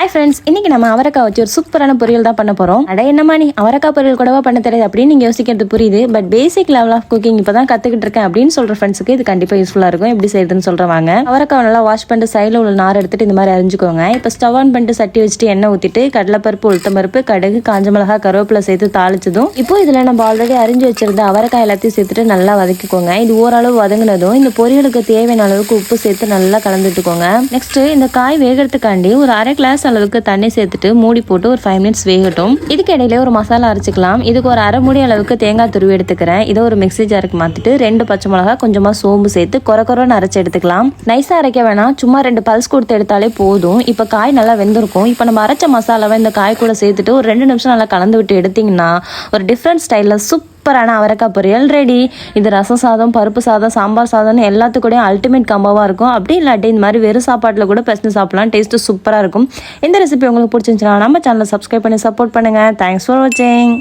Hi friends, இன்னைக்கு நம்ம அவரைக்காய் வச்சு ஒரு சூப்பரான பொரியல் தான் பண்ண போகிறோம். அட என்னமா நீ அவரைக்காய் பொரியல் கூடவா பண்ண தெரியாது அப்படின்னு நீங்கள் யோசிக்கிறது புரியுது. But basic level of cooking இப்போ தான் கற்றுக்கிட்டு இருக்கேன் அப்படின்னு சொல்கிற ஃப்ரெண்ட்ஸுக்கு இது கண்டிப்பாக யூஸ்ஃபுல்லாக இருக்கும். எப்படி செய்யுதுன்னு சொல்கிறவாங்க. அவரைக்காய் நல்லா வாஷ் பண்ணிட்டு சைடில் உள்ள நார் எடுத்துட்டு இந்த மாதிரி அரிஞ்சுக்கோங்க. இப்போ ஸ்டவ் ஆன் பண்ணிட்டு சட்டி வச்சுட்டு எண்ணெய் ஊற்றிட்டு கடலைப்பருப்பு, உளுத்தம்பருப்பு, கடுகு, காஞ்ச மிளகா, கருவேப்பிலை சேர்த்து தாளிச்சதும் இப்போ இதில் நம்ம ஆல்ரெடி அரிஞ்சு வச்சிருந்த அவரைக்காய் எல்லாத்தையும் சேர்த்துட்டு நல்லா வதக்கிக்கோங்க. இது ஓரளவு வதங்கினதும் இந்த பொரியலுக்கு தேவையான அளவுக்கு உப்பு சேர்த்து நல்லா கலந்துட்டுக்கோங்க. நெக்ஸ்ட் இந்த காய் வேகிறதுக்காண்டி ஒரு அரை கிளாஸ் அளவுக்கு தண்ணி சேர்த்துட்டு மூடி போட்டு ஒரு 5 மினிட்ஸ் வேகட்டும். இதுக்கு இடையில ஒரு மசாலா அரைச்சிக்கலாம். இதுக்கு ஒரு அரை மூடி அளவுக்கு தேங்காய் துருவி எடுத்துக்கிறேன். இதை ஒரு மிக்ஸி ஜாருக்கு மாத்திட்டு 2 பச்சை மிளகா, கொஞ்சமா சோம்பு சேர்த்து கொரன்னு அரைச்சு எடுத்துக்கலாம். நைஸா அரைக்க வேணாம், சும்மா 2 பல்ஸ் கொடுத்து எடுத்தாலே போதும். இப்ப காய் நல்லா வெந்திருக்கும். இப்ப நம்ம அரைச்ச மசாலாவை இந்த காய் கூட சேர்த்துட்டு ஒரு 2 நிமிஷம் நல்லா கலந்து விட்டு எடுத்தீங்கன்னா ஒரு டிஃப்ரெண்ட் ஸ்டைல்ல சூப்பரான அவரைக்காய் பொரியல் ரெடி. இது ரசம் சாதம், பருப்பு சாதம், சாம்பார் சாதம்னு எல்லாத்துக்கூடயும் அல்டிமேட் காம்போவா இருக்கும். அப்படி இல்லாட்டி இந்த மாதிரி வெறும் சாப்பாட்டில் கூட பிரச்சனை சாப்பிடலாம். டேஸ்ட்டு சூப்பராக இருக்கும். இந்த ரெசிபி உங்களுக்கு பிடிச்சிருந்துச்சுன்னா நம்ம சேனலை சப்ஸ்கிரைப் பண்ணி சப்போர்ட் பண்ணுங்க. தேங்க்ஸ் ஃபார் வாட்சிங்.